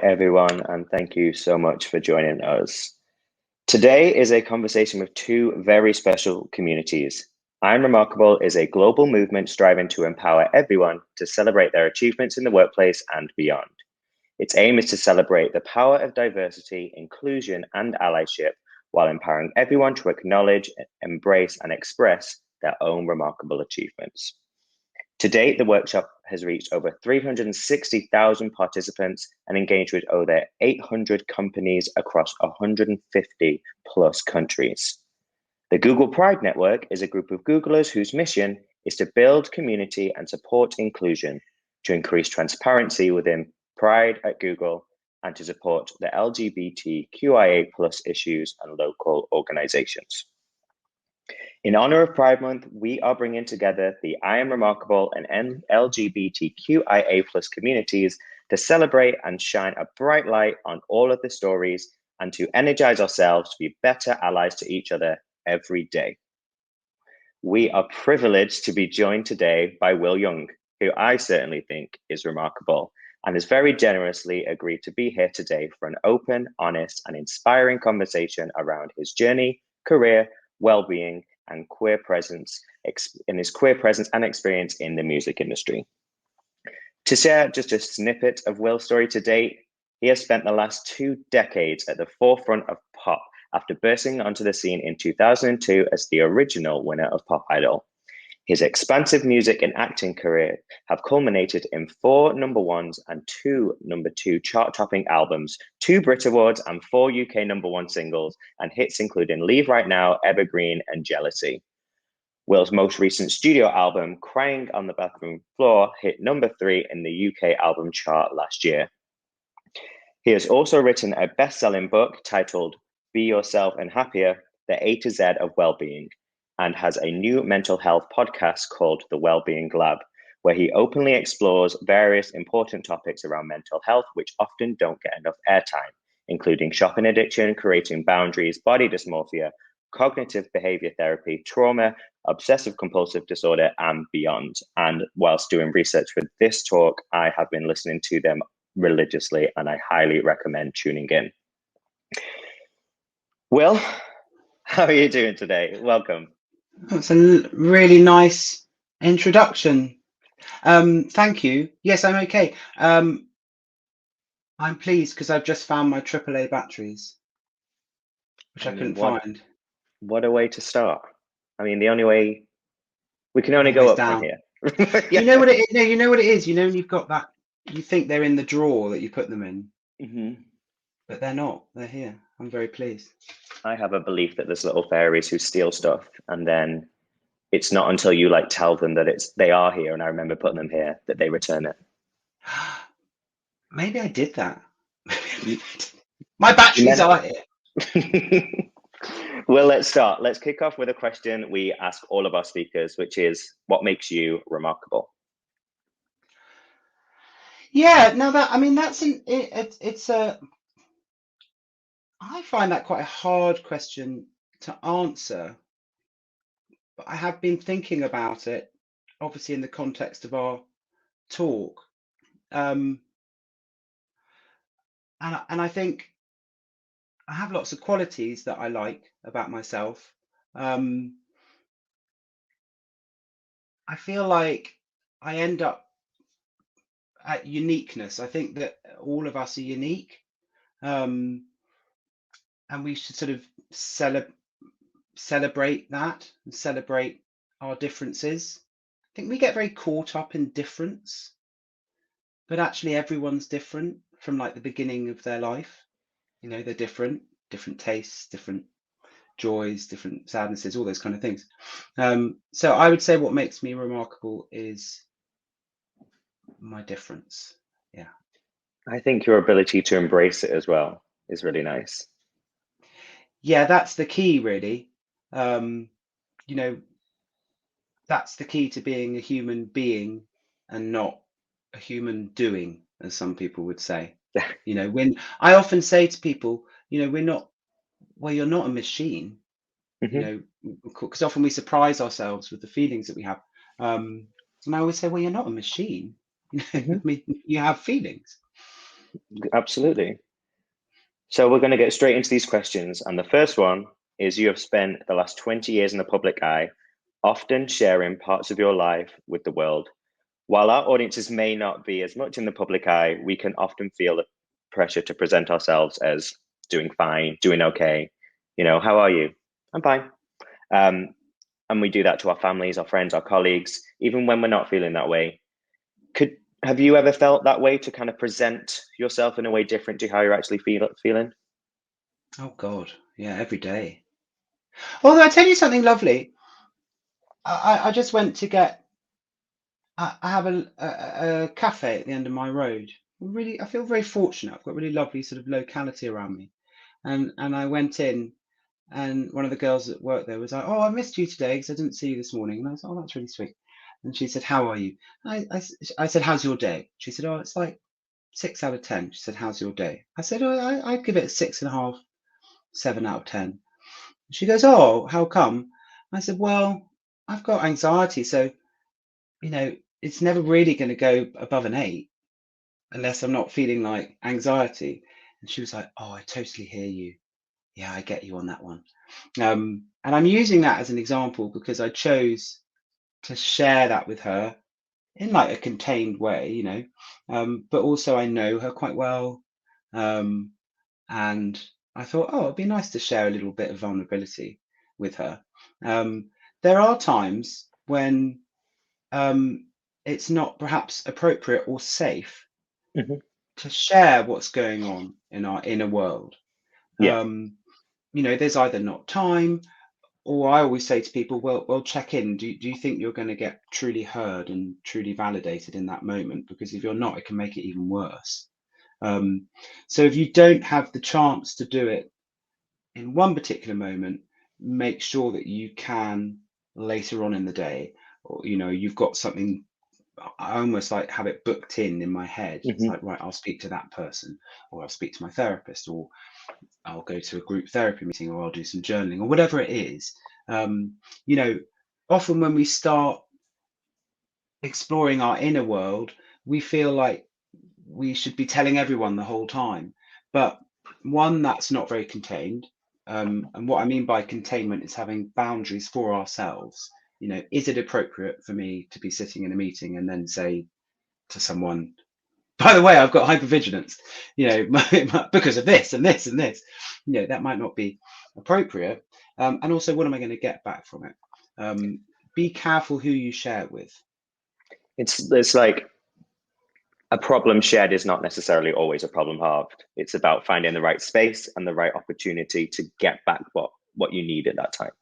everyone, and thank you so much for joining us. Today is a conversation with two very special communities. I'm Remarkable is a global movement striving to empower everyone to celebrate their achievements in the workplace and beyond. Its aim is to celebrate the power of diversity, inclusion, and allyship while empowering everyone to acknowledge, embrace, and express their own remarkable achievements. To date, the workshop has reached over 360,000 participants and engaged with over 800 companies across 150 plus countries. The Google Pride Network is a group of Googlers whose mission is to build community and support inclusion, to increase transparency within Pride at Google, and to support the LGBTQIA plus issues and local organizations. In honor of Pride Month, we are bringing together the I Am Remarkable and LGBTQIA plus communities to celebrate and shine a bright light on all of the stories and to energize ourselves to be better allies to each other every day. We are privileged to be joined today by Will Young, who I certainly think is remarkable and has very generously agreed to be here today for an open, honest, and inspiring conversation around his journey, career, well-being, and queer presence and experience in the music industry. To share just a snippet of Will's story to date, he has spent the last 2 decades at the forefront of pop after bursting onto the scene in 2002 as the original winner of Pop Idol. His expansive music and acting career have culminated in 4 number ones and 2 number 2 chart-topping albums, 2 BRIT Awards and 4 UK number 1 singles, and hits including Leave Right Now, Evergreen and Jealousy. Will's most recent studio album, Crying on the Bathroom Floor, hit number 3 in the UK album chart last year. He has also written a best-selling book titled Be Yourself and Happier, the A to Z of Wellbeing, and has a new mental health podcast called the Wellbeing Lab, where he openly explores various important topics around mental health, which often don't get enough airtime, including shopping addiction, creating boundaries, body dysmorphia, cognitive behavior therapy, trauma, obsessive compulsive disorder, and beyond. And whilst doing research for this talk, I have been listening to them religiously, and I highly recommend tuning in. Will, how are you doing today? Welcome. That's a really nice introduction. Thank you. Yes, I'm okay. I'm pleased because I've just found my AAA batteries, which I couldn't find. What a way to start. I mean, the only way we can only go up down from here. Yeah. You know what it is? No, you know what it is. You know, when you've got that, you think they're in the drawer that you put them in, but they're not. They're here. I'm very pleased. I have a belief that there's little fairies who steal stuff, and then it's not until you tell them that they are here, and I remember putting them here, that they return it. Maybe I did that. My batteries are here. Well, let's start. Let's kick off with a question we ask all of our speakers, which is, what makes you remarkable? Yeah, no, I find that quite a hard question to answer, but I have been thinking about it, obviously in the context of our talk. And I think I have lots of qualities that I like about myself. I feel like I end up at uniqueness. I think that all of us are unique, and we should sort of celebrate that and celebrate our differences. I think we get very caught up in difference, but actually everyone's different from the beginning of their life. You know, they're different tastes, different joys, different sadnesses, all those kind of things. So I would say what makes me remarkable is my difference. Yeah. I think your ability to embrace it as well is really nice. Yeah, that's the key, really. You know, that's the key to being a human being and not a human doing, as some people would say. You know, when I often say to people, you know, you're not a machine, you know, because often we surprise ourselves with the feelings that we have. And I always say, well, you're not a machine. I mean, you have feelings. Absolutely. So we're going to get straight into these questions. And the first one is, you have spent the last 20 years in the public eye, often sharing parts of your life with the world. While our audiences may not be as much in the public eye, we can often feel the pressure to present ourselves as doing fine, doing okay. How are you? I'm fine. Um, and we do that to our families, our friends, our colleagues, even when we're not feeling that way. Have you ever felt that way, to kind of present yourself in a way different to how you're actually feeling? Oh God, yeah, every day. Although I tell you something lovely, I just went to get. I have a cafe at the end of my road. Really, I feel very fortunate. I've got really lovely sort of locality around me, and I went in, and one of the girls that worked there was like, "Oh, I missed you today because I didn't see you this morning." And I was, "Oh, that's really sweet." And she said, "How are you?" I said, "How's your day?" She said, "Oh, it's like 6 out of 10." She said, "How's your day?" I said, "Oh, I'd give it a 6.5, 7 out of 10." She goes, "Oh, how come?" I said, "Well, I've got anxiety, so you know, it's never really going to go above an 8 unless I'm not feeling like anxiety." And she was like, "Oh, I totally hear you. Yeah, I get you on that one." And I'm using that as an example because I chose to share that with her in like a contained way, but also I know her quite well. Um, and I thought, oh, it'd be nice to share a little bit of vulnerability with her. Um, there are times when um, it's not perhaps appropriate or safe Hmm. to share what's going on in our inner world. Yeah. Um, there's either not time, or I always say to people, well, check in. Do you think you're going to get truly heard and truly validated in that moment? Because if you're not, it can make it even worse. Um, so if you don't have the chance to do it in one particular moment, make sure that you can later on in the day, or you've got something. I almost like have it booked in my head. It's Hmm. like, right, I'll speak to that person, or I'll speak to my therapist, or I'll go to a group therapy meeting, or I'll do some journaling, or whatever it is. Um, you know, Often when we start exploring our inner world, we feel like we should be telling everyone the whole time. But one, that's not very contained. And what I mean by containment is having boundaries for ourselves. Is it appropriate for me to be sitting in a meeting and then say to someone, by the way, I've got hypervigilance, because of this and this and this. That might not be appropriate. And also, what am I going to get back from it? Um, be careful who you share it with. It's like, a problem shared is not necessarily always a problem halved. It's about finding the right space and the right opportunity to get back what you need at that time.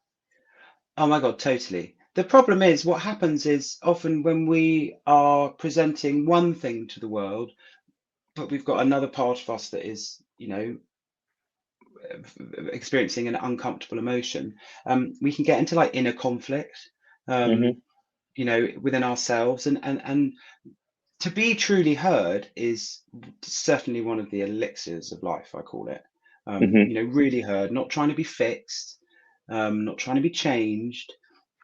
Oh my God, totally. The problem is, what happens is often when we are presenting one thing to the world, but we've got another part of us that is, experiencing an uncomfortable emotion, we can get into like inner conflict, Hmm. um, within ourselves. And to be truly heard is certainly one of the elixirs of life, I call it. Hmm. Really heard, not trying to be fixed, not trying to be changed,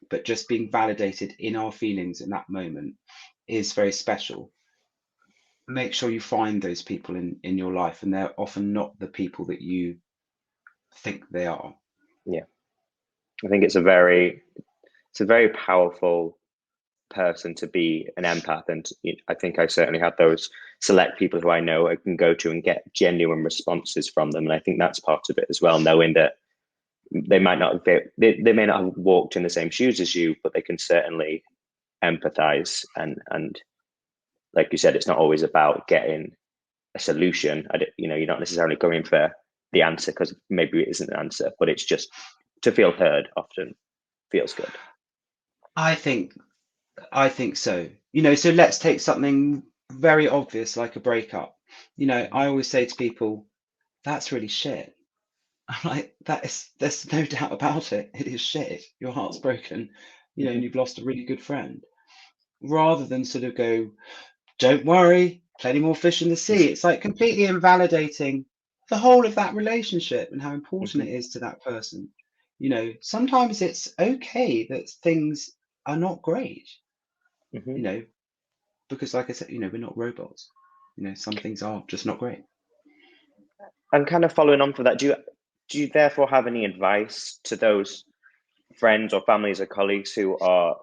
but just being validated in our feelings in that moment is very special. Make sure you find those people in your life, and they're often not the people that you think they are. Yeah, I think it's a very powerful person to be an empath, and I think I certainly have those select people who I know I can go to and get genuine responses from them, and I think that's part of it as well, knowing that they may not have walked in the same shoes as you, but they can certainly empathize, and like you said, it's not always about getting a solution. You're not necessarily going for the answer, because maybe it isn't an answer, but it's just to feel heard often feels good. I think I think so. So let's take something very obvious like a breakup. I always say to people, that's really shit. I'm like, there's no doubt about it. It is shit. Your heart's broken, and Hmm. you've lost a really good friend. Rather than sort of go, don't worry, plenty more fish in the sea. It's like completely invalidating the whole of that relationship and how important Hmm. it is to that person. Sometimes it's okay that things are not great, you Hmm. know, because like I said, we're not robots. Some things are just not great. And kind of following on from that, do you therefore have any advice to those friends or families or colleagues who are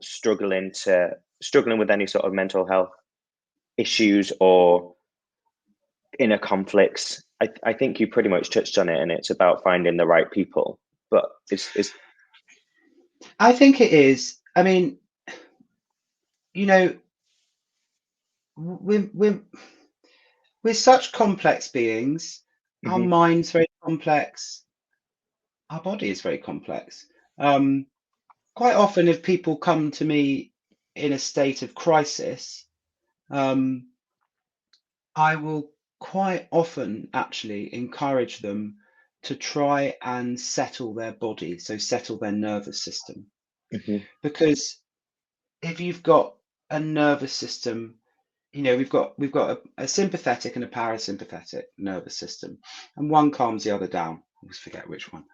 struggling with any sort of mental health issues or inner conflicts? I think you pretty much touched on it, and it's about finding the right people. But is I think it is. I mean, we're such complex beings. Our mm-hmm, mind's very complex. Our body is very complex. Quite often, if people come to me in a state of crisis, um, I will quite often actually encourage them to try and settle their body, so settle their nervous system. mm-hmm, Because if you've got a nervous system, we've got a sympathetic and a parasympathetic nervous system, and one calms the other down. I always forget which one.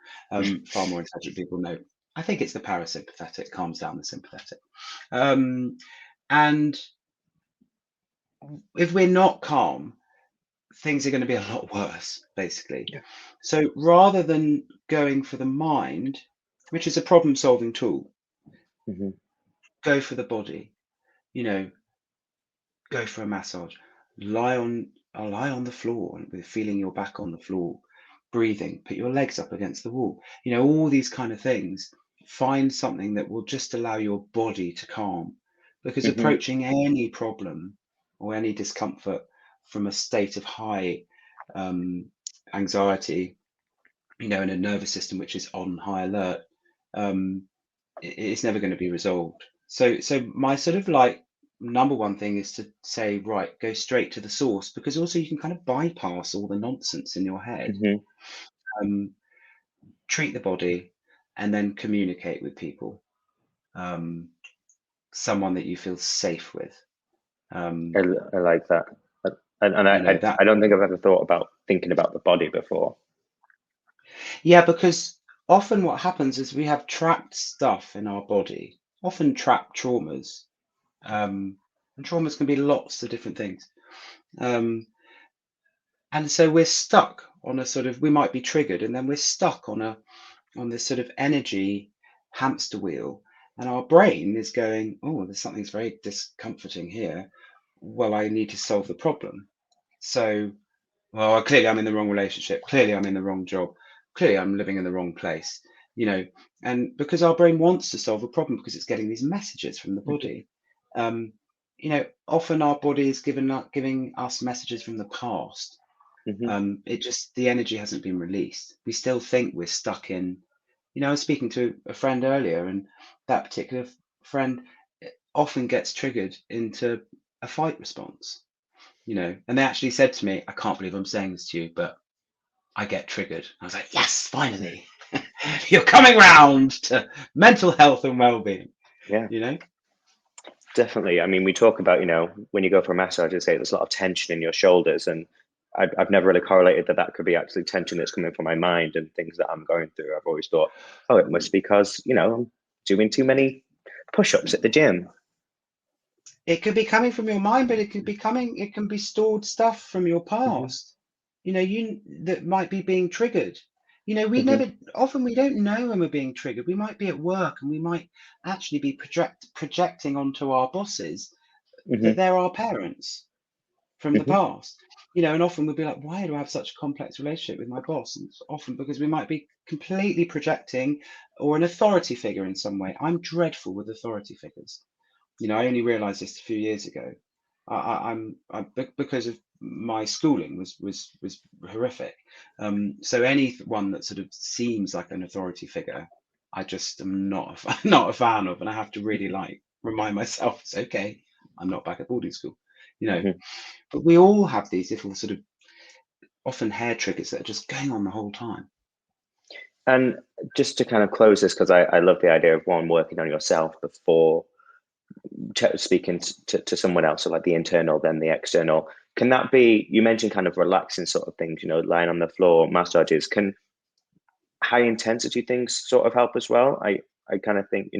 Far more intelligent people know. I think it's the parasympathetic calms down the sympathetic. And if we're not calm, things are going to be a lot worse, basically. yeah, So rather than going for the mind, which is a problem-solving tool, mm-hmm, go for the body. You know, go for a massage. Lie on the floor with feeling your back on the floor, breathing. Put your legs up against the wall. All these kind of things. Find something that will just allow your body to calm, because mm-hmm, approaching any problem or any discomfort from a state of high um, anxiety, in a nervous system which is on high alert, um, it's never going to be resolved. So my sort of like number one thing is to say, right, go straight to the source, because also you can kind of bypass all the nonsense in your head. mm-hmm. Um, treat the body, and then communicate with people. Um, someone that you feel safe with. Um, I like that, and that. I don't think I've ever thought about thinking about the body before. Yeah, because often what happens is we have trapped stuff in our body, often trapped traumas. And traumas can be lots of different things. Um, and so we're stuck on a sort of, we might be triggered, and then we're stuck on this sort of energy hamster wheel. And our brain is going, oh, there's something's very discomforting here. Well, I need to solve the problem. So, well, clearly I'm in the wrong relationship. Clearly I'm in the wrong job. Clearly I'm living in the wrong place. And because our brain wants to solve a problem because it's getting these messages from the Mm-hmm, body. Um, often our body is giving us messages from the past. mm-hmm, The energy hasn't been released. We still think we're stuck in. I was speaking to a friend earlier, and that particular friend often gets triggered into a fight response. And they actually said to me, I can't believe I'm saying this to you, but I get triggered. I was like, yes, finally, you're coming round to mental health and well-being, yeah. you know? Definitely. I mean, we talk about, when you go for a massage, you say there's a lot of tension in your shoulders, and I've never really correlated that could be actually tension that's coming from my mind and things that I'm going through. I've always thought, oh, it must be because, I'm doing too many push-ups at the gym. It could be coming from your mind, but it can be stored stuff from your Hmm. past, that might be being triggered. Hmm. Often we don't know when we're being triggered. We might be at work and we might actually be projecting onto our bosses that Hmm. they're our parents from the Hmm. past. And often we'll be like, why do I have such a complex relationship with my boss? And it's often because we might be completely projecting, or an authority figure in some way. I'm dreadful with authority figures. I only realized this a few years ago. Because of my schooling was horrific. So anyone that sort of seems like an authority figure, I just am not a fan of, and I have to really like remind myself it's okay. I'm not back at boarding school, you know. Hmm. But we all have these little sort of often hair triggers that are just going on the whole time. And just to kind of close this, because I love the idea of one, working on yourself before speaking to someone else, so like the internal, then the external. Can that be, you mentioned kind of relaxing sort of things, lying on the floor, massages. Can high intensity things sort of help as well? I kind of think,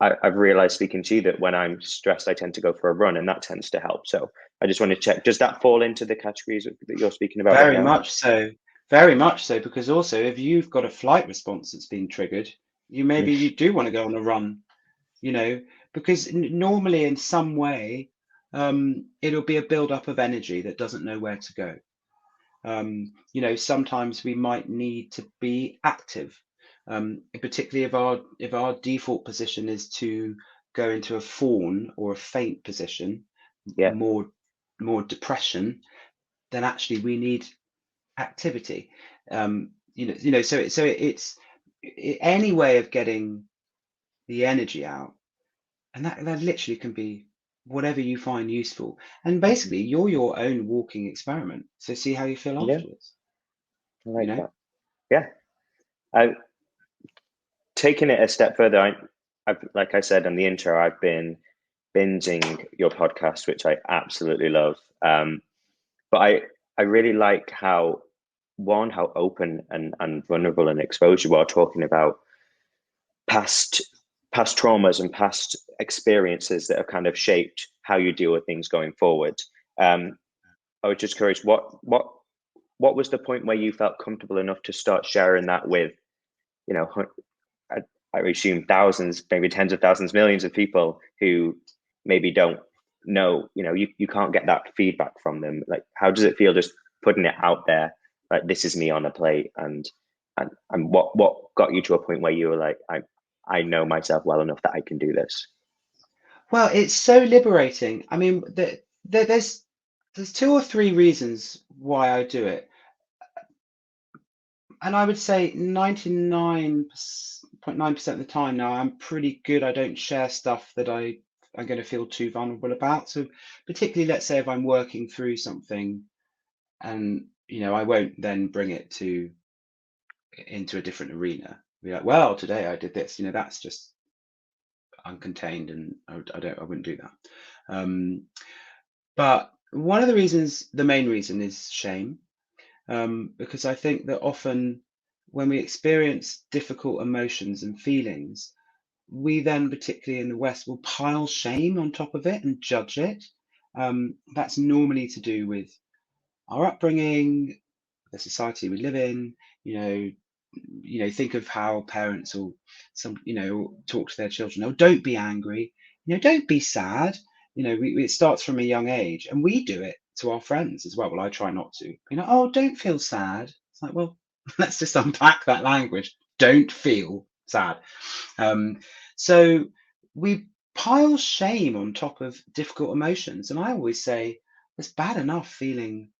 I've realized speaking to you that when I'm stressed, I tend to go for a run, and that tends to help. So I just want to check, does that fall into the categories that you're speaking about right Very now? much so. Very much so, because also if you've got a flight response that's been triggered, maybe you do want to go on a run, because normally in some way, it'll be a build-up of energy that doesn't know where to go. Sometimes we might need to be active, particularly if our default position is to go into a fawn or a faint position, Yeah. more depression, then actually we need activity. So it's any way of getting the energy out, and that literally can be whatever you find useful. And basically, you're your own walking experiment. So see how you feel Yeah, afterwards. I You like know. that. Yeah. I've taken it a step further. I've, like I said in the intro, I've been binging your podcast, which I absolutely love. But I really like how open and vulnerable and exposed you are, talking about past past traumas and past experiences that have kind of shaped how you deal with things going forward. Um, I was just curious, what was the point where you felt comfortable enough to start sharing that with, you know, I, I assume thousands, maybe tens of thousands, millions of people who maybe don't know, you can't get that feedback from them. Like, how does it feel just putting it out there? Like, this is me on a plate, and what got you to a point where you were like, I know myself well enough that I can do this. Well, it's so liberating. I mean, there's two or three reasons why I do it, and I would say 99.9% of the time now I'm pretty good. I don't share stuff that I'm going to feel too vulnerable about. So particularly, let's say if I'm working through something, and I won't then bring it into a different arena. Be like, well, today I did this. That's just uncontained, and I wouldn't do that. But one of the reasons, the main reason, is shame, because I think that often when we experience difficult emotions and feelings, we then, particularly in the West, will pile shame on top of it and judge it. That's normally to do with our upbringing, the society we live in. Think of how parents will talk to their children. Oh, don't be angry. Don't be sad. It starts from a young age, and we do it to our friends as well. Well, I try not to. Oh, don't feel sad. It's like, well, let's just unpack that language. Don't feel sad. So we pile shame on top of difficult emotions, and I always say it's bad enough feeling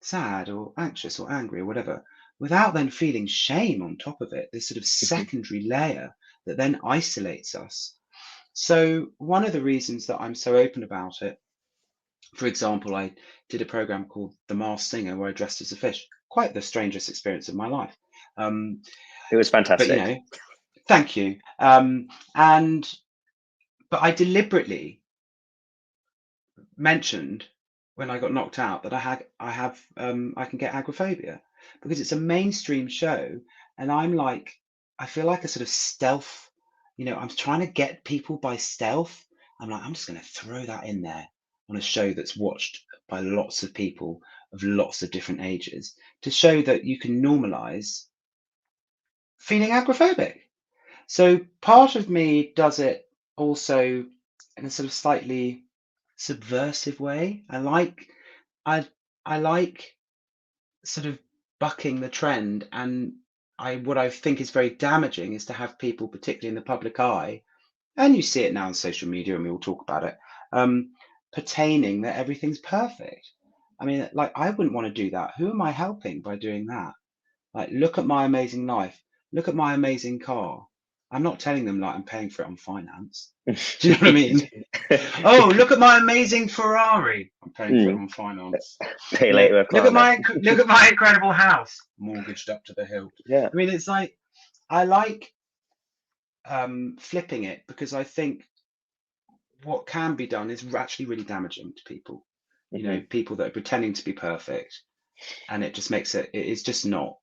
sad or anxious or angry or whatever, without then feeling shame on top of it, this sort of secondary layer that then isolates us. So, one of the reasons that I'm so open about it, for example, I did a program called The Masked Singer where I dressed as a fish. Quite the strangest experience of my life. It was But, fantastic. thank you. But I deliberately mentioned when I got knocked out that I can get agoraphobia because it's a mainstream show, and I feel like a sort of stealth. I'm trying to get people by stealth. I'm like, I'm just going to throw that in there on a show that's watched by lots of people of lots of different ages to show that you can normalize feeling agoraphobic. So part of me does it also in a sort of slightly subversive way. I I like sort of bucking the trend, and what I think is very damaging is to have people, particularly in the public eye, and you see it now on social media, and we all talk about it, pertaining that everything's perfect. I mean, like, I wouldn't want to do that. Who am I helping by doing that? Like, look at my amazing life. Look at my amazing car. I'm not telling them like I'm paying for it on finance. Do you know what I mean? Oh, look at my amazing Ferrari. I'm paying for it on finance. Pay later with Look at Klarna. my incredible house, mortgaged up to the hilt. Yeah. I mean, it's like I like flipping it because I think what can be done is actually really damaging to people. People that are pretending to be perfect, and it just makes it is just not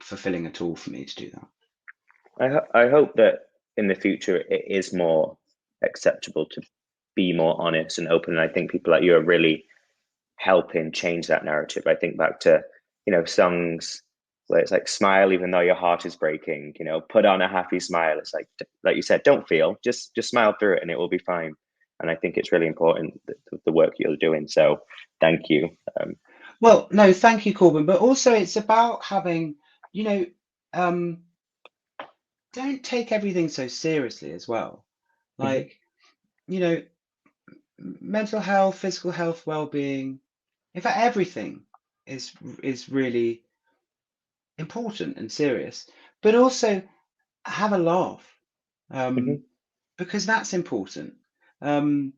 fulfilling at all for me to do that. I hope that in the future it is more acceptable to be more honest and open. And I think people like you are really helping change that narrative. I think back to, songs where it's like, smile even though your heart is breaking, put on a happy smile. It's like you said, don't feel, just smile through it and it will be fine. And I think it's really important, the work you're doing. So thank you. Well, no, thank you, Corbin. But also it's about having, you know, um, don't take everything so seriously as well. Mhm. Like, you know, mental health, physical health, well-being, in fact, everything is really important and serious. But also have a laugh, Mhm. um, because that's important. Um,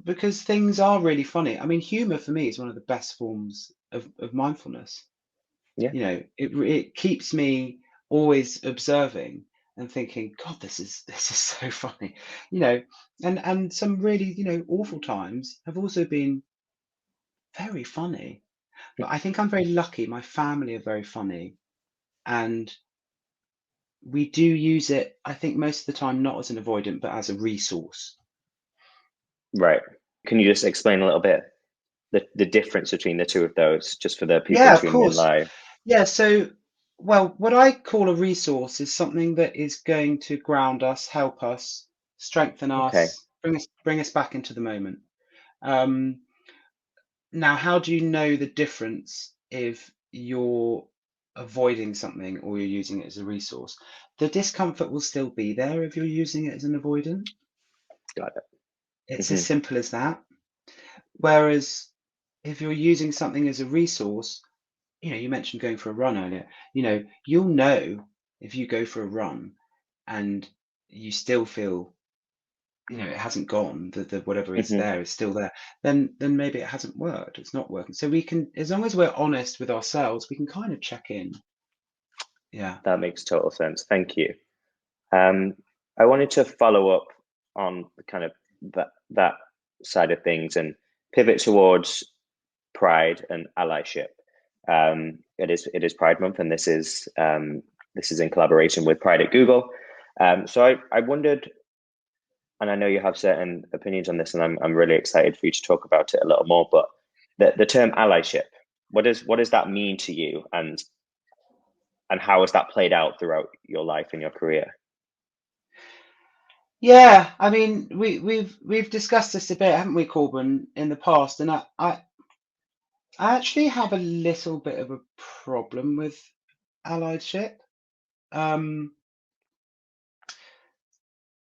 because things are really funny. I mean, humor for me is one of the best forms of mindfulness. Yeah. It keeps me always observing and thinking, God, this is so funny, you know, and some really, awful times have also been very funny. But I think I'm very lucky. My family are very funny, and we do use it, I think, most of the time, not as an avoidant, but as a resource. Right. Can you just explain a little bit the difference between the two of those, just for the people Yeah, of tuning in course. live? Yeah, so, well, what I call a resource is something that is going to ground us, help us, strengthen Okay. us, bring us back into the moment. Um, Now, how do you know the difference if you're avoiding something or you're using it as a resource? The discomfort will still be there if you're using it as an avoidant. Got it. It's as Hmm. simple as that. Whereas if you're using something as a resource, you mentioned going for a run earlier. You'll know if you go for a run and you still feel, it hasn't gone, the whatever is Hmm. there is still there, then maybe it hasn't worked. It's not working. So we can, as long as we're honest with ourselves, we can kind of check in. Yeah. That makes total sense. Thank you. Um, I wanted to follow up on kind of that side of things and pivot towards pride and allyship. It is Pride Month, and this is in collaboration with Pride at Google. So I wondered, and I know you have certain opinions on this, and I'm really excited for you to talk about it a little more. But the term allyship, what does that mean to you, and how has that played out throughout your life and your career? Yeah, I mean, we've discussed this a bit, haven't we, Corbin, in the past? And I actually have a little bit of a problem with allyship, um,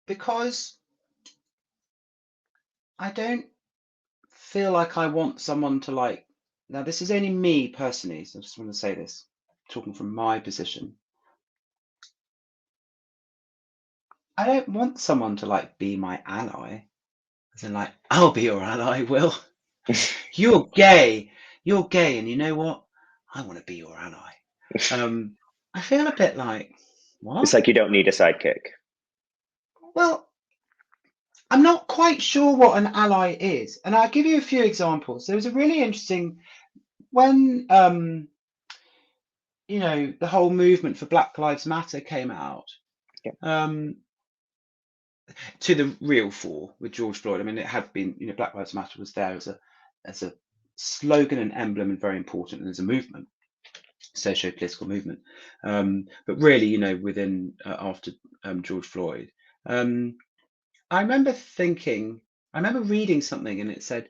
because I don't feel like I want someone to like. Now, this is only me personally, so I just want to say this, talking from my position. I don't want someone to like be my ally, as in like, I'll be your ally, Will. You're gay. You're gay, and you know what? I want to be your ally. I feel a bit like, It's what? like you don't need a sidekick. Well, I'm not quite sure what an ally is, and I'll give you a few examples. There was a really interesting when the whole movement for Black Lives Matter came out. Yeah. Um, to the real fore with George Floyd. I mean, it had been, Black Lives Matter was there as a slogan and emblem and very important and as a movement, socio-political movement. But really, within after George Floyd, um, I remember thinking, I remember reading something and it said,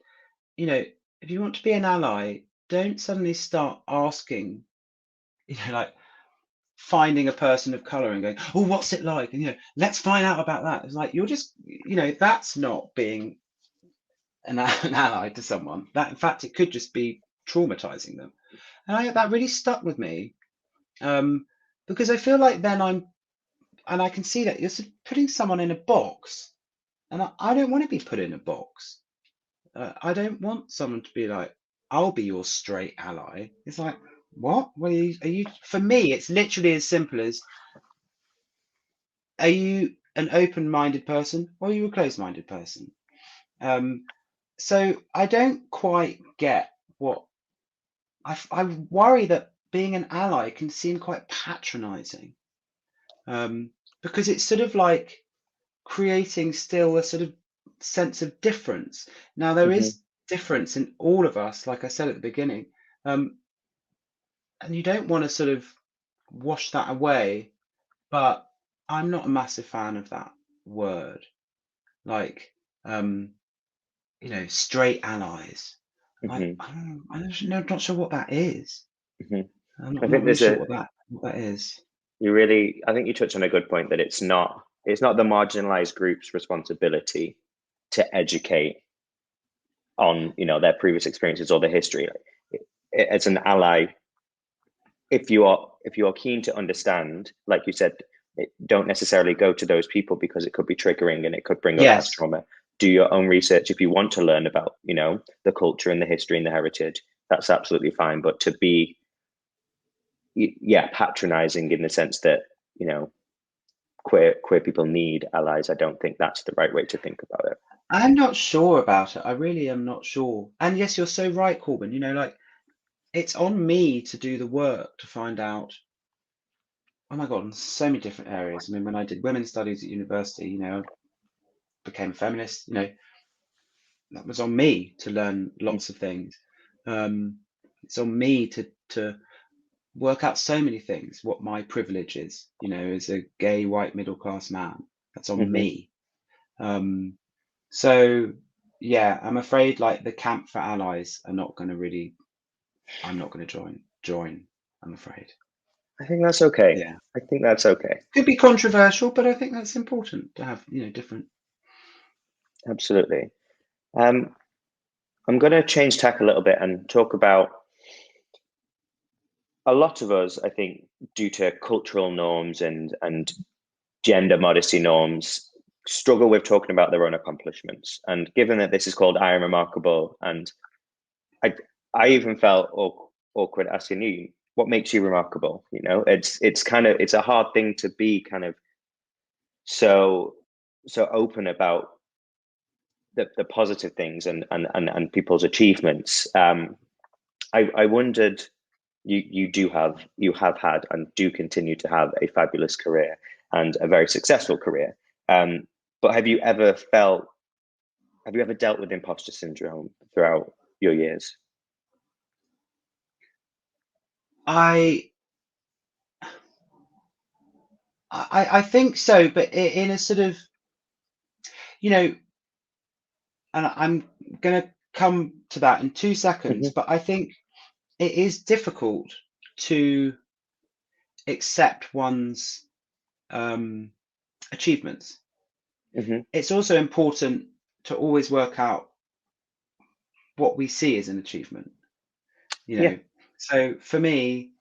if you want to be an ally, don't suddenly start asking, like finding a person of color and going, oh, what's it like? And let's find out about that. It's like you're just, that's not being an ally to someone. That, in fact, it could just be traumatizing them. And that really stuck with me, um, because I feel like then and I can see that you're sort of putting someone in a box, and I don't want to be put in a box. I don't want someone to be like, I'll be your straight ally. It's like, what? Well, are you? For me, it's literally as simple as, are you an open-minded person or are you a closed-minded person? Um, so I don't quite get what I worry that being an ally can seem quite patronizing. because it's sort of like creating still a sort of sense of difference. Now, there Hmm. is difference in all of us, like I said at the beginning, um, and you don't want to sort of wash that away. But I'm not a massive fan of that word, like um, straight allies. Like Hmm. I'm not sure what that is. Hmm. I'm I not think really there's sure a what that is. I think you touched on a good point that it's not the marginalized group's responsibility to educate on their previous experiences or their history. As an ally, if you are keen to understand, like you said, don't necessarily go to those people because it could be triggering and it could bring up past Yes, trauma. Do your own research if you want to learn about the culture and the history and the heritage. That's absolutely fine. But to be patronizing in the sense that queer people need allies, I don't think that's the right way to think about it. I'm not sure about it. I really am not sure. And yes, you're so right, Corbin. Like it's on me to do the work to find out. Oh my God, in so many different areas. I mean, when I did women's studies at university, I became a feminist. That was on me to learn lots of things. Um, it's on me to work out so many things. What my privilege is, as a gay white middle class man. That's on Mm-hmm. me. So yeah, I'm afraid like the camp for allies are not going to really. I'm not going to join. I'm afraid. I think that's okay. Yeah, I think that's okay. could be controversial, but I think that's important to have different. Absolutely. Um, I'm going to change tack a little bit and talk about a lot of us, I think, due to cultural norms and gender modesty norms, struggle with talking about their own accomplishments. And given that this is called I Am Remarkable, and I I even felt awkward asking you, what makes you remarkable? It's a hard thing to be kind of so open about the positive things and people's achievements. I wondered, you have had and do continue to have a fabulous career and a very successful career. Um, but have you ever dealt with imposter syndrome throughout your years? I I think so, but in a sort of you know, and I'm going to come to that in 2 seconds. Hmm. But I think it is difficult to accept one's um, achievements. Hmm. It's also important to always work out what we see as an achievement. You Yeah. know, so for me,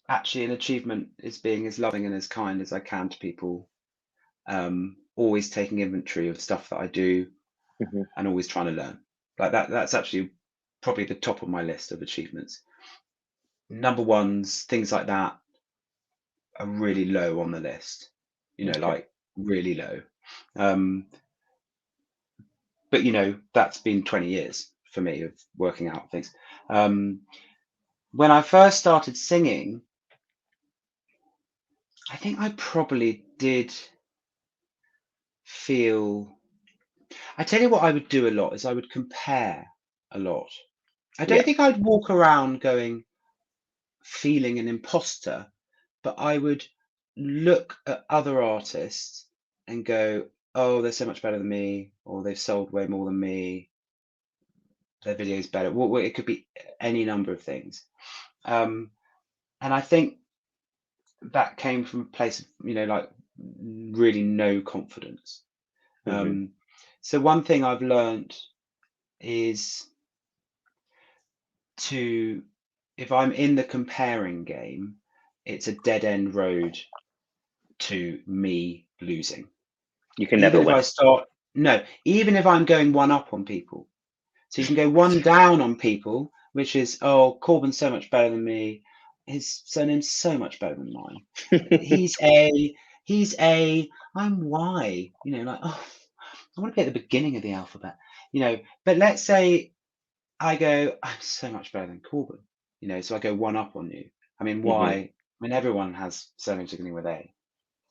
actually, an achievement is being as loving and as kind as I can to people. Always taking inventory of stuff that I do, Hmm. and always trying to learn. Like that. That's actually probably the top of my list of achievements. Number ones, things like that are really low on the list. Okay. Like really low. Um, but that's been 20 years for me of working out things. Um, when I first started singing, I think I probably did feel. I tell you what I would do a lot is I would compare a lot. I don't Yeah. think I'd walk around going feeling an imposter, but I would look at other artists and go, "Oh, they're so much better than me," or "They've sold way more than me. Their video's better." Well, it could be any number of things. Um, and I think that came from a place of, like really no confidence. Hmm. Um, so one thing I've learned is to, if I'm in the comparing game, it's a dead end road to me losing. You can never Even if win. I start, no, even if I'm going one up on people. So you can go one down on people, which is, oh, Corbyn's so much better than me. His surname's so much better than mine. He's A, he's A, I'm Y. Like, oh, I want to be at the beginning of the alphabet. But let's say I go, I'm so much better than Corbyn. So I go one up on you. I mean, Hmm. Y, I mean, everyone has surnames beginning with A.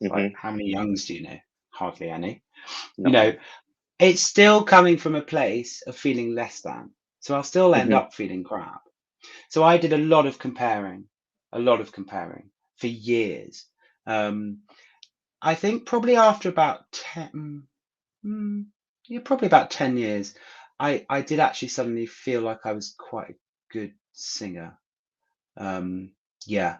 It's like, Hmm. how many youngs do you know? Hardly any. You Not know, many. it's still coming from a place of feeling less than. So I'll still end Hmm. up feeling crap. So I did a lot of comparing for years. Um, I think probably after about 10, yeah, probably about 10 years, I did actually suddenly feel like I was quite a good singer. Um, yeah,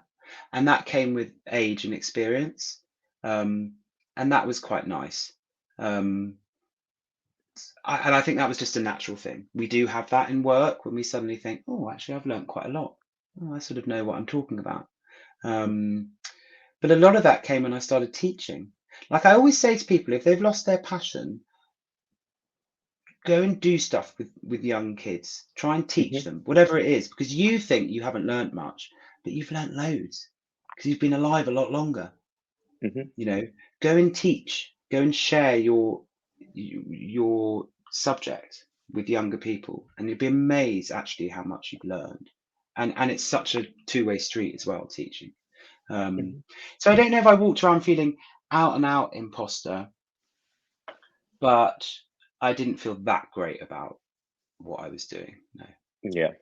and that came with age and experience, um, and that was quite nice. Um, and I think that was just a natural thing. We do have that in work when we suddenly think, oh, actually, I've learned quite a lot. Oh, I sort of know what I'm talking about. Um, but a lot of that came when I started teaching. Like I always say to people, if they've lost their passion, go and do stuff with young kids. Try and teach Hmm. them, whatever it is, because you think you haven't learned much, but you've learned loads because you've been alive a lot longer. Hmm. You know, go and teach, go and share your subject with younger people, and you'll be amazed actually how much you've learned. And it's such a two-way street as well, teaching. Um, Hmm. so I don't know if I walked around feeling out and out imposter, but I didn't feel that great about what I was doing. No. Yeah.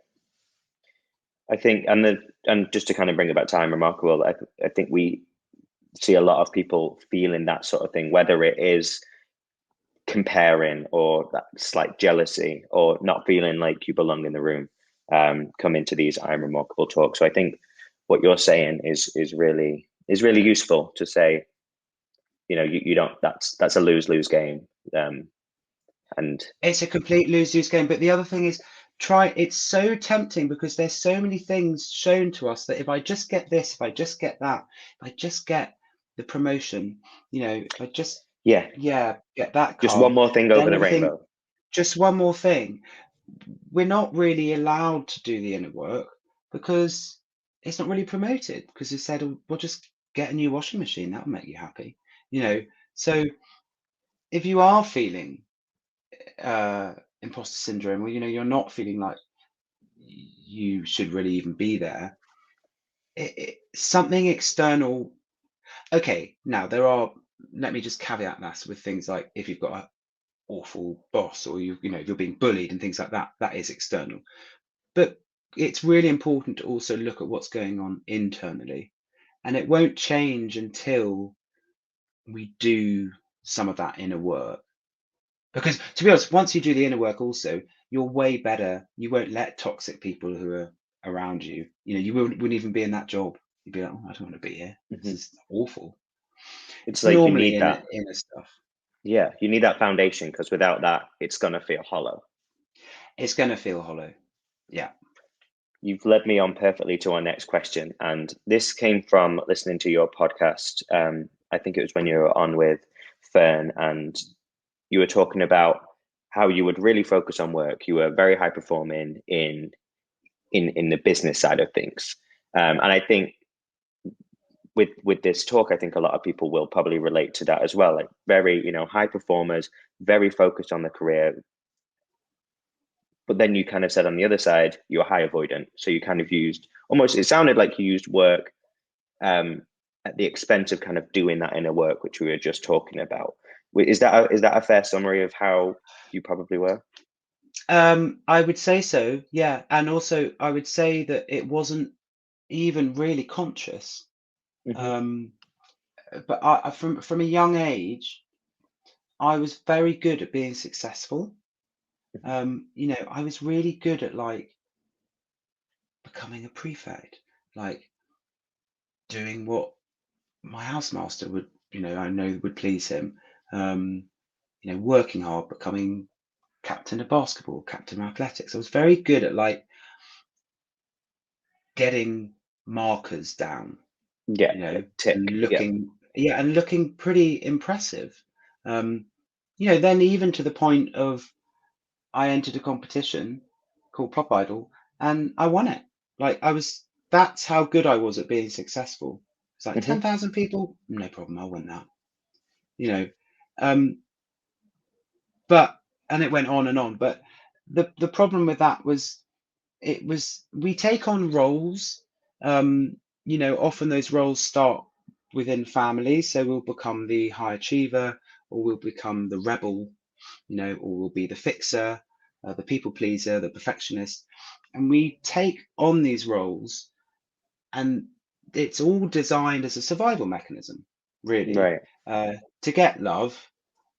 I think, and just to kind of bring it back to I'm Remarkable, I think we see a lot of people feeling that sort of thing, whether it is comparing or that slight jealousy or not feeling like you belong in the room, come into these I'm Remarkable talks. So I think what you're saying is really useful to say. You don't. That's a lose-lose game. Um, and It's a complete lose-lose game. But the other thing is, it's so tempting because there's so many things shown to us that if I just get this, if I just get that, if I just get the promotion, if I just, yeah, yeah, get that just one car, more thing over then the everything, rainbow. just one more thing. We're not really allowed to do the inner work because it's not really promoted because they said, oh, well, just get a new washing machine. That'll make you happy. You know, so if you are feeling uh, imposter syndrome, well, you're not feeling like you should really even be there. Something external. Okay, now let me just caveat that with things like if you've got an awful boss or if you're being bullied and things like that, that is external. But it's really important to also look at what's going on internally. And it won't change until we do some of that inner work. Because to be honest, once you do the inner work also, you're way better. You won't let toxic people who are around you, you wouldn't even be in that job. You'd be like, oh, I don't want to be here. This Hmm. is awful. It's It's like you normally need that. inner stuff. Yeah, you need that foundation because without that, it's gonna feel hollow. It's going to feel hollow. Yeah. You've led me on perfectly to our next question, and this came from listening to your podcast. I think it was when you were on with Fern, and you were talking about how you would really focus on work. You were very high performing in the business side of things, and I think with this talk, I think a lot of people will probably relate to that as well. Like very, high performers, very focused on the career. But then you kind of said on the other side, you're high avoidant. So you kind of used almost, it sounded like you used work um, at the expense of kind of doing that inner work, which we were just talking about. Is that a fair summary of how you probably were? I would say so. Yeah. And also, I would say that it wasn't even really conscious. Hmm. Um, but from a young age, I was very good at being successful. I was really good at like becoming a prefect, like doing what my housemaster would, I know would please him. Um, working hard, becoming captain of basketball, captain of athletics. I was very good at like getting markers down, Yeah, and tick. Yeah. looking pretty impressive. Um, then even to the point of I entered a competition called Prop Idol and I won it. Like that's how good I was at being successful. It's like Hmm. 10,000 people, no problem, I'll win that. You know, um, but and it went on and on. But the problem with that was we take on roles. Often those roles start within families. So we'll become the high achiever, or we'll become the rebel, or we'll be the fixer, the people pleaser, the perfectionist. And we take on these roles, and it's all designed as a survival mechanism, really, Right. to get love,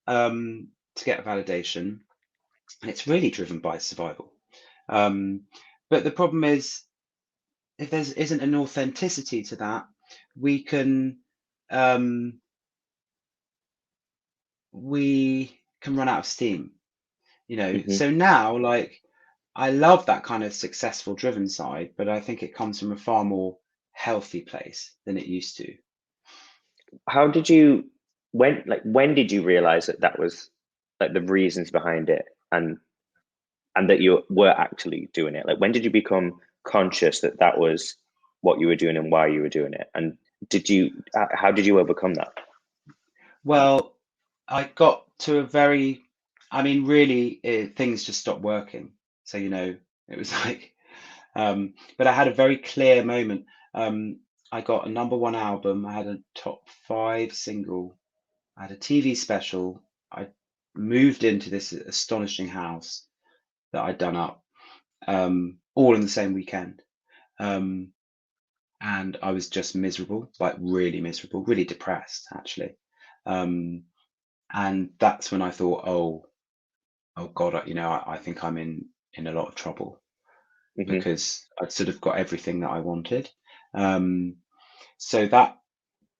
to get validation, and it's really driven by survival. Um, but the problem is, if there isn't an authenticity to that, we can um, we can run out of steam. Hmm. So now, like, I love that kind of successful driven side, but I think it comes from a far more healthy place than it used to. How did you when did you realize that that was like the reasons behind it, and that you were actually doing it? Like, when did you become conscious that that was what you were doing and why you were doing it? And how did you overcome that? Well, I got to a very, I mean, really, things just stopped working. So, it was like, but I had a very clear moment. I got a number one album. I had a top five single. I had a TV special. I moved into this astonishing house that I'd done up, all in the same weekend. Um, and I was just miserable, like really miserable, really depressed, actually. Um, and that's when I thought, oh God, I think I'm in a lot of trouble, Hmm. because I'd sort of got everything that I wanted. Um, so that,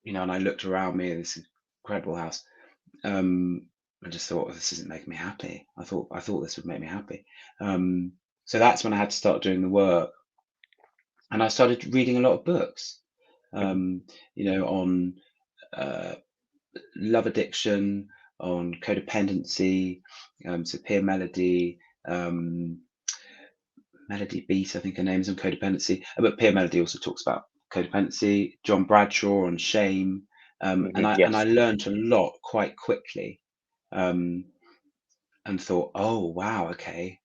and I looked around me at this incredible house. I just thought, this isn't making me happy. I thought this would make me happy. So that's when I had to start doing the work, and I started reading a lot of books. Hmm. Um, on uh, love addiction, on codependency, so Peer Melody, um, Melody Beat, I think her name's on codependency. But Peer Melody also talks about codependency. John Bradshaw on shame, and Hmm. I Yes. learned a lot quite quickly, um, and thought, oh wow, okay,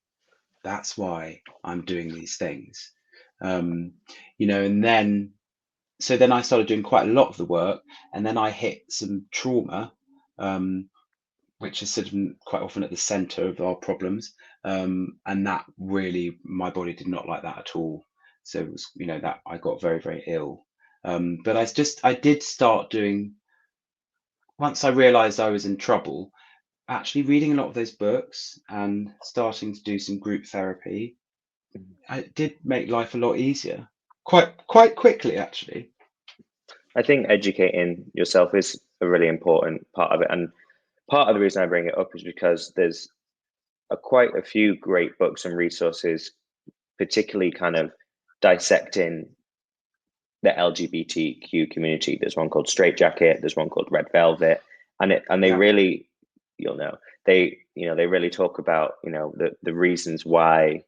that's why I'm doing these things, um, and then I started doing quite a lot of the work, and then I hit some trauma, um, which is sort of quite often at the center of our problems. And that really, my body did not like that at all. So it was, that I got very, very ill. But I did start doing, once I realized I was in trouble, actually reading a lot of those books and starting to do some group therapy. It did make life a lot easier, quite quickly, actually. I think educating yourself is a really important part of it. And part of the reason I bring it up is because there's quite a few great books and resources, particularly kind of dissecting the LGBTQ community. There's one called Straight Jacket, there's one called Red Velvet, and they Yeah. really, you'll know, they really talk about, the reasons why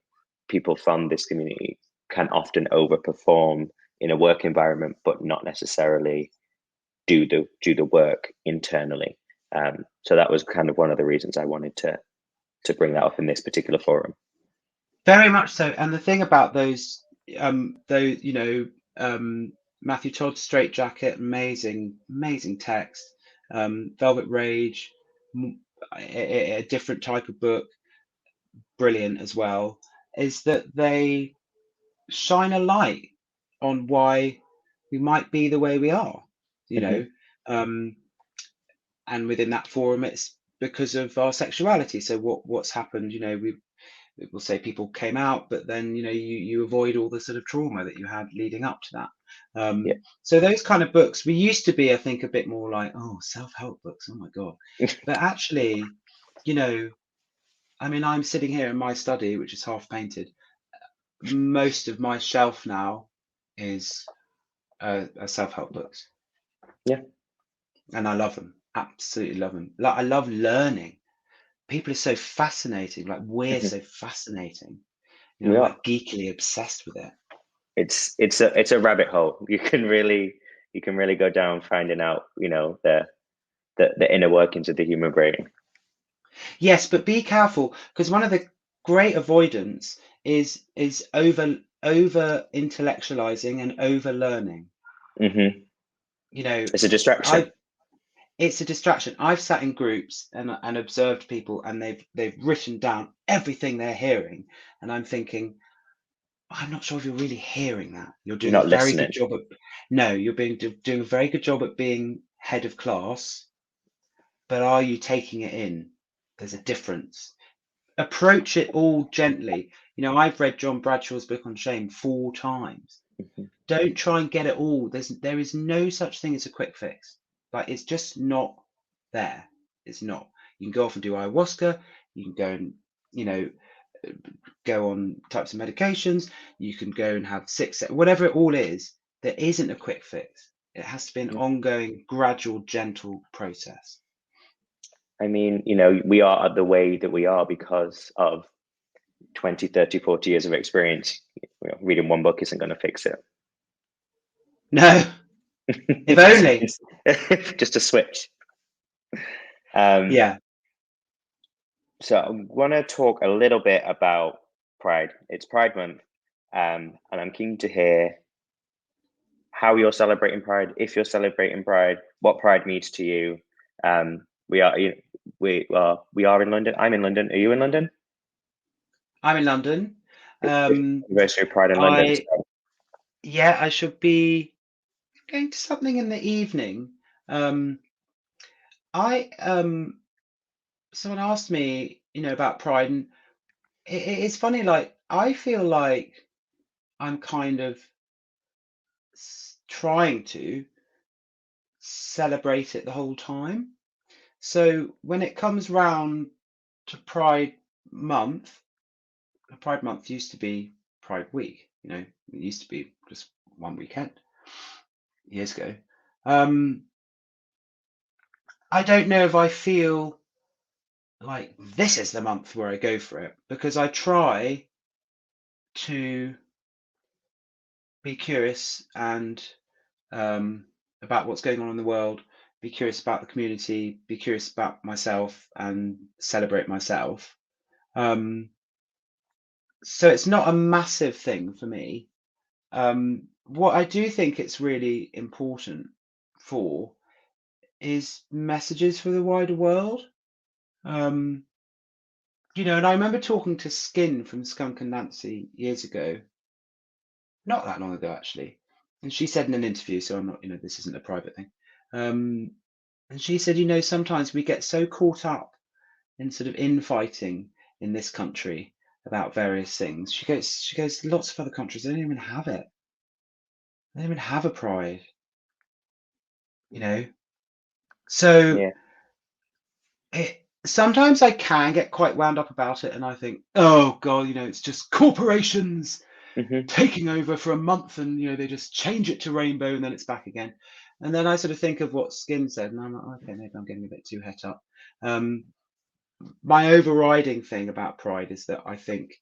people from this community can often overperform in a work environment, but not necessarily do the work internally. So that was kind of one of the reasons I wanted to bring that up in this particular forum. Very much so. And the thing about those, Matthew Todd's Straight Jacket, amazing, amazing text. Velvet Rage, a different type of book, brilliant as well, is that they shine a light on why we might be the way we are, you Hmm. know. Um, and within that forum, it's because of our sexuality. So what's happened, we'll say people came out, but then you avoid all the sort of trauma that you had leading up to that. Yeah. So those kind of books, we used to be, I think, a bit more like, oh, self-help books, oh my God. But actually, you know, I mean, I'm sitting here in my study, which is half painted. Most of my shelf now is are self-help books, Yeah. and I love them, absolutely love them. Like, I love learning. People are so fascinating, like we're Hmm. so fascinating. We I'm are. like geekily obsessed with it. It's a rabbit hole. You can really go down finding out, the inner workings of the human brain. Yes, but be careful, because one of the great avoidance is over intellectualizing and over learning. Hmm. you know, It's a distraction. it's a distraction. I've sat in groups and observed people, and they've written down everything they're hearing, and I'm thinking, I'm not sure if you're really hearing that. You're You're doing a not very good listening. job at no, you're doing a very good job at being head of class, but are you taking it in? There's a difference. Approach it all gently. I've read John Bradshaw's book on shame 4 times. Mhm. Don't try and get it all. There is no such thing as a quick fix. Like, it's just not there. It's not. You can go off and do ayahuasca. You can go and, you know, go on types of medications. You can go and have whatever it all is. There isn't a quick fix. It has to be an ongoing, gradual, gentle process. I mean, we are the way that we are because of 20, 30, 40 years of experience. Reading one book isn't going to fix it. No, if only. Just a switch. Yeah. So I want to talk a little bit about Pride. It's Pride Month, and I'm keen to hear how you're celebrating Pride, if you're celebrating Pride, what Pride means to you. We are in London. I'm in London. Are you in London? I'm in London. Anniversary of Pride in London. I Yeah, I should be going to something in the evening. I Someone asked me, about Pride, and it's funny. Like, I feel like I'm kind of trying to celebrate it the whole time. So when it comes round to Month, Pride Month used to be Pride Week. It used to be just one weekend years ago. I don't know if I feel like this is the month where I go for it, because I try to be curious and about what's going on in the world, be curious about the community, be curious about myself, and celebrate myself. So it's not a massive thing for me. What I do think it's really important for is messages for the wider world. And I remember talking to Skin from Skunk and Nancy years ago, not that long ago actually, and she said in an interview, so I'm not, this isn't a private thing. And she said, sometimes we get so caught up in sort of infighting in this country about various things. She goes, lots of other countries, they don't even have it. They don't even have a pride, you know. So Yeah. Sometimes I can get quite wound up about it, and I think, oh God, it's just corporations Hmm. taking over for a month, and they just change it to rainbow, and then it's back again. And then I sort of think of what Skin said, and I'm like, okay, maybe I'm getting a bit too het up. My overriding thing about Pride is that I think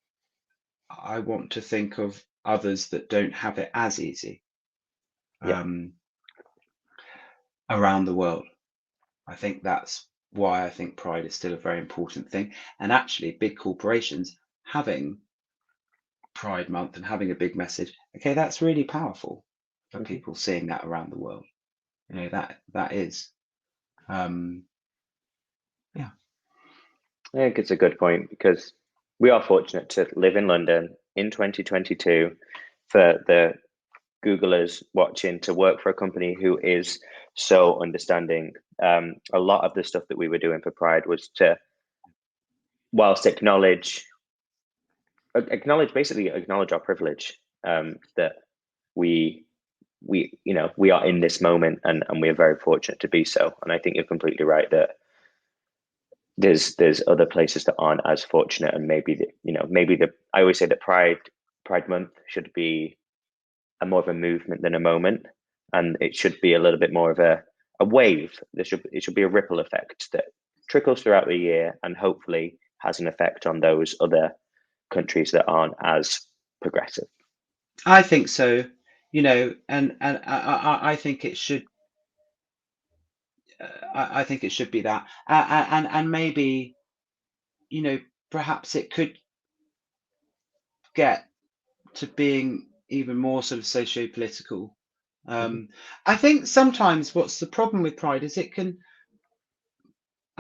I want to think of others that don't have it as easy Yeah. around the world. I think that's why I think Pride is still a very important thing. And actually, big corporations having Pride Month and having a big message, okay, that's really powerful for Hmm. people seeing that around the world. That is, yeah. I think it's a good point because we are fortunate to live in London in 2022 for the Googlers watching to work for a company who is so understanding. A lot of the stuff that we were doing for Pride was to, whilst basically acknowledge our privilege, that we are in this moment, and we are very fortunate to be so. And I think you're completely right that there's other places that aren't as fortunate, and maybe I always say that Pride Month should be a more of a movement than a moment, and it should be a little bit more of a wave. It should be a ripple effect that trickles throughout the year and hopefully has an effect on those other countries that aren't as progressive. I think so, and I think it should. I think it should be that, and maybe, perhaps it could get to being even more sort of socio-political, Mhm. I think sometimes what's the problem with pride is I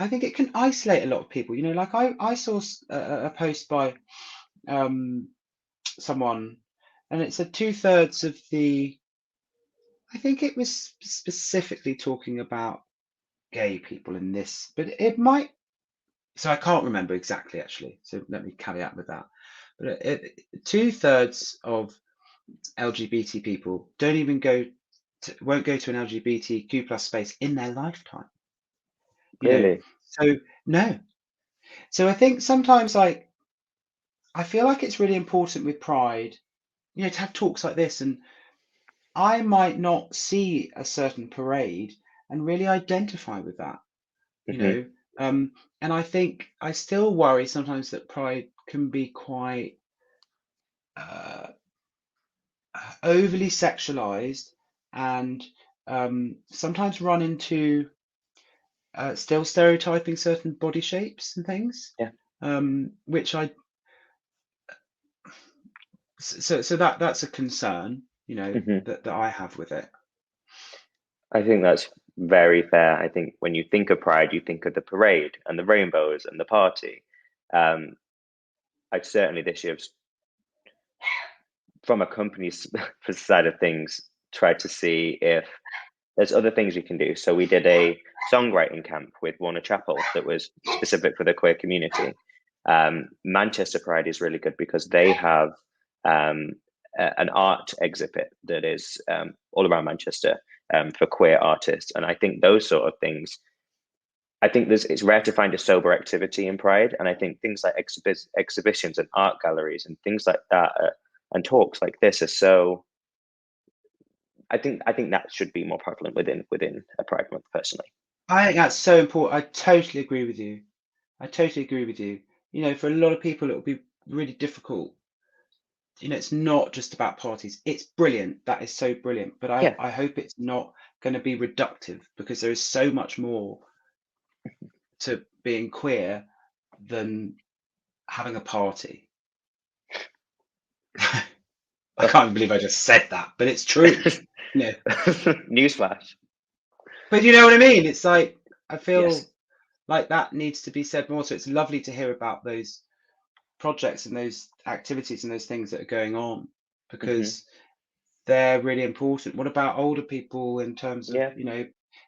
think it can isolate a lot of people. Like I saw a post by um, someone, and it said two-thirds of I think it was specifically talking about gay people in this, but it might. So I can't remember exactly actually. So let me caveat with that. But two-thirds of LGBT people won't go to an LGBTQ plus space in their lifetime. You know, Really? so no. So I think sometimes I feel like it's really important with Pride, to have talks like this, and I might not see a certain parade and really identify with that, you Hmm. know. Um, and I think I still worry sometimes that Pride can be quite uh, overly sexualized and sometimes run into still stereotyping certain body shapes and things, Yeah. which so that's a concern, Hmm. that I have with it. I think that's very fair. I think when you think of Pride, you think of the parade and the rainbows and the party. Um, I certainly this year, from a company's side of things, tried to see if there's other things you can do. So we did a songwriting camp with Warner Chapel that was specific for the queer community. Manchester Pride is really good because they have um, an art exhibit that is all around Manchester for queer artists, and I think those sort of things. I think it's rare to find a sober activity in Pride, and I think things like exhibitions and art galleries and things like that, and talks like this are so. I think that should be more prevalent within a Pride month, personally. I think that's so important. I totally agree with you. I totally agree with you. For a lot of people, it will be really difficult. It's not just about parties. It's brilliant. That is so brilliant. But I, Yeah, I hope it's not going to be reductive because there is so much more to being queer than having a party. I oh. can't believe I just said that, but it's true. You know, Newsflash. but you know what I mean? It's like I Yes. feel like that needs to be said more. So it's lovely to hear about those projects and those activities and those things that are going on Hmm. because they're really important. What about older people in terms of, Yeah.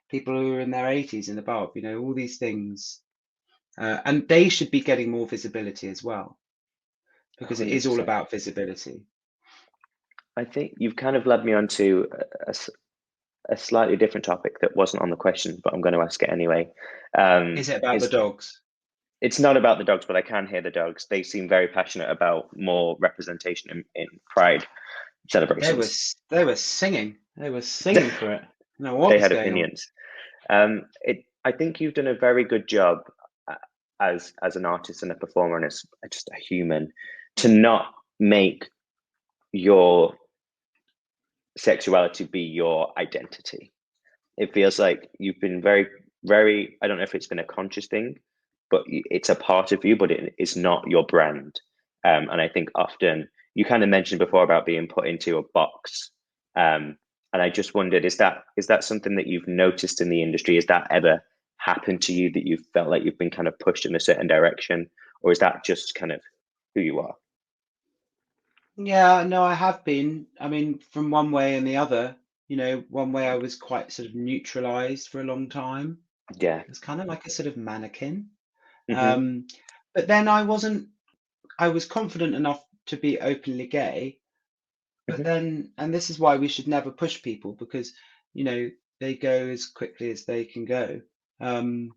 people who are in their 80s and above, all these things. And they should be getting more visibility as well because it is all 100%. about visibility. I think you've kind of led me on to a slightly different topic that wasn't on the question, but I'm going to ask it anyway. Is it about the Is dogs? It's not about the dogs, but I can hear the dogs. They seem very passionate about more representation in Pride They were celebrations. they were singing. They were singing for it. I don't know what They was had going on. opinions. I think you've done a very good job uh, as an artist and a performer and as just a human to not make your sexuality be your identity. It feels like you've been very, very, I don't know if it's been a conscious thing, but it's a part of you, but it is not your brand. And I think often you kind of mentioned before about being put into a box. Um, and I just wondered, is that something that you've noticed in the industry? Has that ever happened to you that you've felt like you've been kind of pushed in a certain direction? Or is that just kind of who you are? Yeah, no, I have been. I mean, from one way and the other. One way I was quite sort of neutralized for a long time. Yeah. It was kind of like a sort of mannequin. Hmm. Um, but then I was confident enough to be openly gay, but Hmm. then, and this is why we should never push people because, you know, they go as quickly as they can go. Um,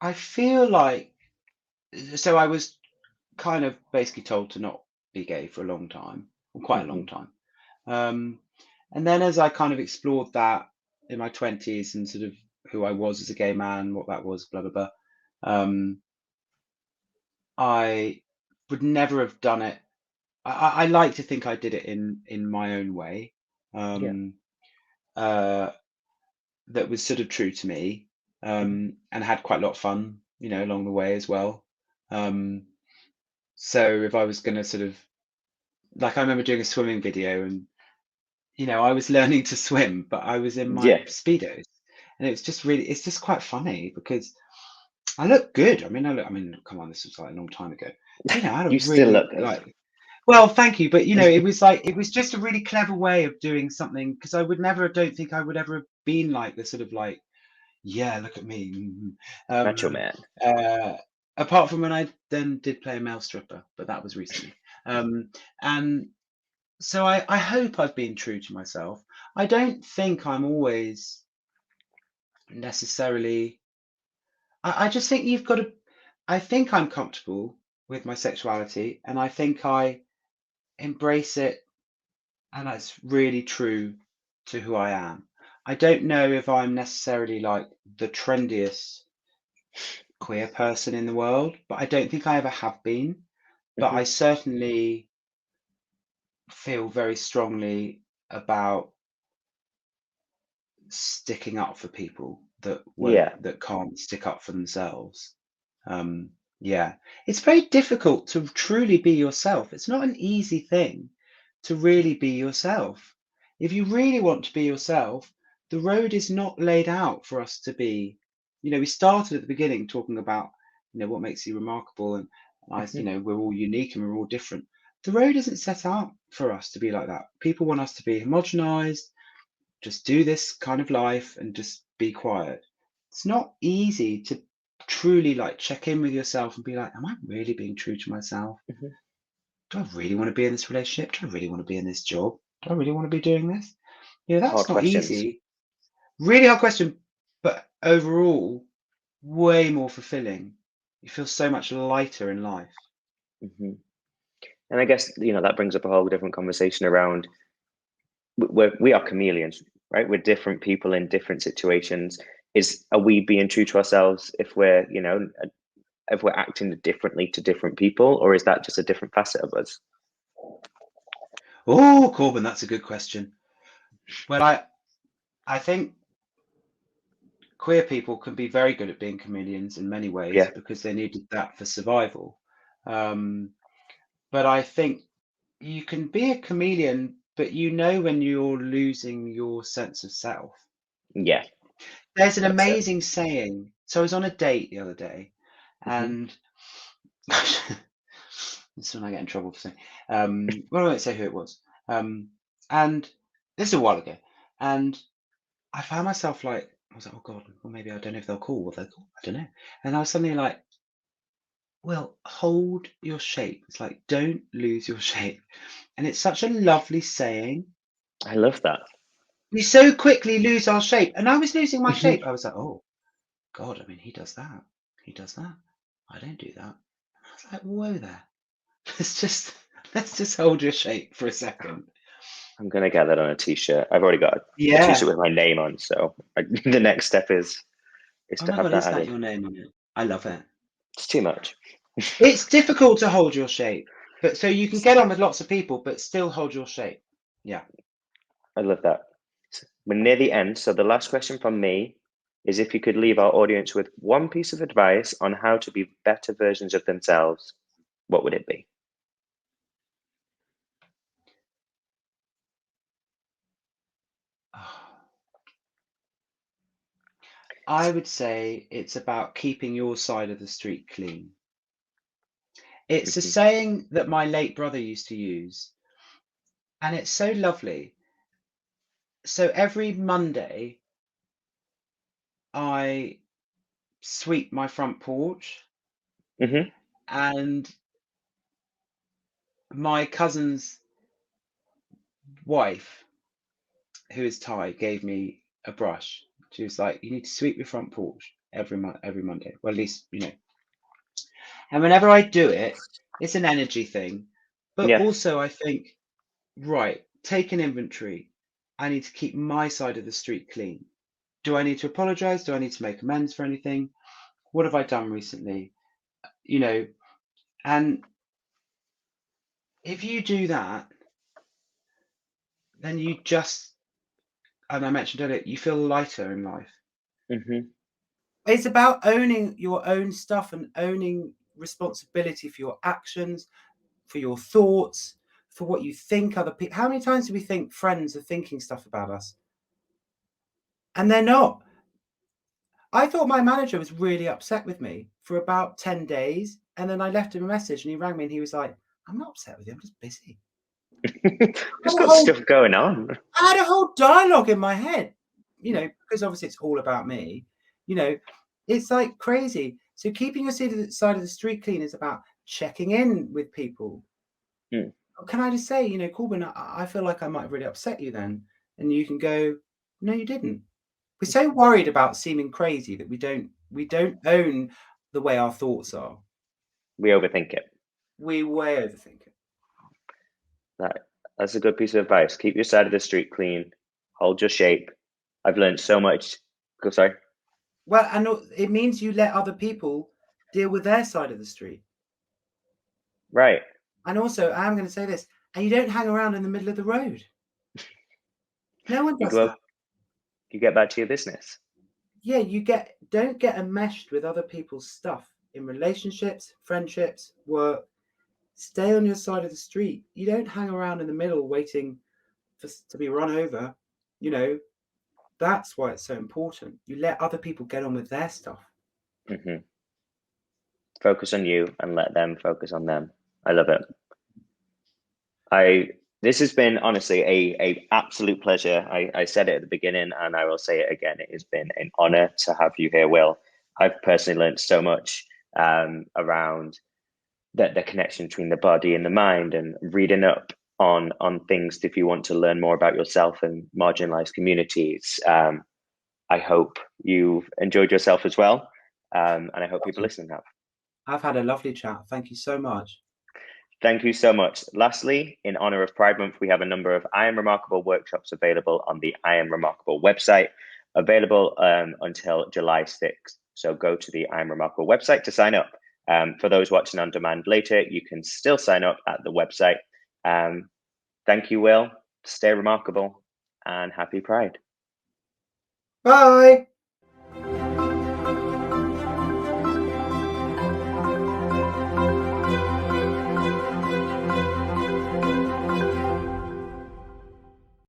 I feel like, so I was kind of basically told to not be gay for a long time, or quite a long Hmm. time. Um, and then as I kind of explored that in my 20s and sort of who I was as a gay man, what that was, blah, blah, blah, I would never have done it. I like to think I did it in my own way, Yeah. um, uh, that was sort of true to me, Hmm. and had quite a lot of fun, along the way as well. Um, so if I was going to sort of, like, I remember doing a swimming video, and I was learning to swim, but I was in my Yeah. Speedos. And it's just quite funny because I look good. I mean, come on, this was like a long time ago. But, I had a You still really look good. well, thank you. But, it was just a really clever way of doing something because don't think I would ever have been like the sort of like, yeah, look at me. Macho Um, man. uh, Apart from when I then did play a male stripper, but that was recently. And so I hope I've been true to myself. I don't think I'm always necessarily. I just think you've got to. I think I'm comfortable with my sexuality, and I think I embrace it, and that's really true to who I am. I don't know if I'm necessarily like the trendiest queer person in the world, but I don't think I ever have been. But I Hmm. certainly feel very strongly about sticking up for people Yeah. that can't stick up for themselves. Yeah, it's very difficult to truly be yourself. It's not an easy thing to really be yourself. If you really want to be yourself, the road is not laid out for us to be. We started at the beginning talking about, what makes you remarkable, and Hmm. we're all unique and we're all different. The road isn't set out for us to be like that. People want us to be homogenized, just do this kind of life and just be quiet. It's not easy to truly like check in with yourself and be like, am I really being true to myself? Hmm. Do I really want to be in this relationship? Do I really want to be in this job? Do I really want to be doing this? Hard That's not questions. easy. Really hard question, but overall, way more fulfilling. You feel so much lighter in life. Hmm. And I guess, that brings up a whole different conversation around we are chameleons, right? We're different people in different situations. Are we being true to ourselves if we're acting differently to different people, or is that just a different facet of us? Oh, Corbin, that's a good question. Well, I think queer people can be very good at being chameleons in many ways Yeah. because they needed that for survival. Um, but I think you can be a chameleon, but when you're losing your sense of self. Yeah. There's an That's it. amazing saying. So I was on a date the other day, Hmm. and this one I get in trouble for saying. Well, I won't say who it was. And this is a while ago, and I found myself like, I was like, oh God, well, maybe I don't know if they'll call. Will they call? I don't know. And I was suddenly like, well, hold your shape. It's like, don't lose your shape. And it's such a lovely saying. I love that. We so quickly lose our shape. And I was losing my Hmm. shape. I was like, oh God, I mean, he does that. He does that. I don't do that. I was like, whoa there. Let's just let's just hold your shape for a second. I'm gonna get that on a t-shirt. I've already got a t-shirt Yeah. with my name on, so the next step is Oh to my have God, that is that added. your name on it? I love it. It's too much. It's difficult to hold your shape, but so you can get on with lots of people, but still hold your shape. Yeah. I love that. We're near the end, so the last question from me is if you could leave our audience with one piece of advice on how to be better versions of themselves, what would it be? I would say it's about keeping your side of the street clean. It's a Hmm. saying that my late brother used to use, and it's so lovely. So every Monday, I sweep my front porch, Hmm. and my cousin's wife, who is Thai, gave me a brush. She was like, "You need to sweep your front porch every Monday. Well, at least you know." And whenever I do it, it's an energy thing, but Yeah. also I think, right, take an inventory. I need to keep my side of the street clean. Do I need to apologize? Do I need to make amends for anything? What have I done recently? You know, and if you do that, then and I mentioned earlier, you feel lighter in life. Hmm. It's about owning your own stuff and owning responsibility for your actions, for your thoughts, for what you think other people. How many times do we think friends are thinking stuff about us? And they're not. I thought my manager was really upset with me for about 10 days. And then I left him a message and he rang me and he was like, I'm not upset with you, I'm just busy. Just got stuff going on. I had a whole dialogue in my head, you know, because obviously it's all about me. You know, it's like crazy. So keeping your side of the street clean is about checking in with people. Mm. Can I just say, you know, Corbin, I feel like I might have really upset you then. And you can go, no, you didn't. We're so worried about seeming crazy that we don't own the way our thoughts are. We overthink it. We way overthink it. That's a good piece of advice. Keep your side of the street clean. Hold your shape. I've learned so much. Go, sorry. Well, and it means you let other people deal with their side of the street. Right. And also, I'm going to say this, and you don't hang around in the middle of the road. No one does that. You get back to your business. Yeah, don't get enmeshed with other people's stuff in relationships, friendships, work. Stay on your side of the street. You don't hang around in the middle waiting to be run over. You know, that's why it's so important. You let other people get on with their stuff. Mm-hmm. Focus on you and let them focus on them. I love it. This has been honestly a absolute pleasure. I said it at the beginning and I will say it again. It has been an honor to have you here, Will. I've personally learned so much around the connection between the body and the mind, and reading up on things if you want to learn more about yourself and marginalized communities. I hope you've enjoyed yourself as well. And I hope people listening have. I've had a lovely chat. Thank you so much. Thank you so much. Lastly, in honor of Pride Month, we have a number of I Am Remarkable workshops available on the I Am Remarkable website, available until July 6th. So go to the I Am Remarkable website to sign up. For those watching on demand later, you can still sign up at the website. Thank you, Will. Stay remarkable and happy Pride. Bye.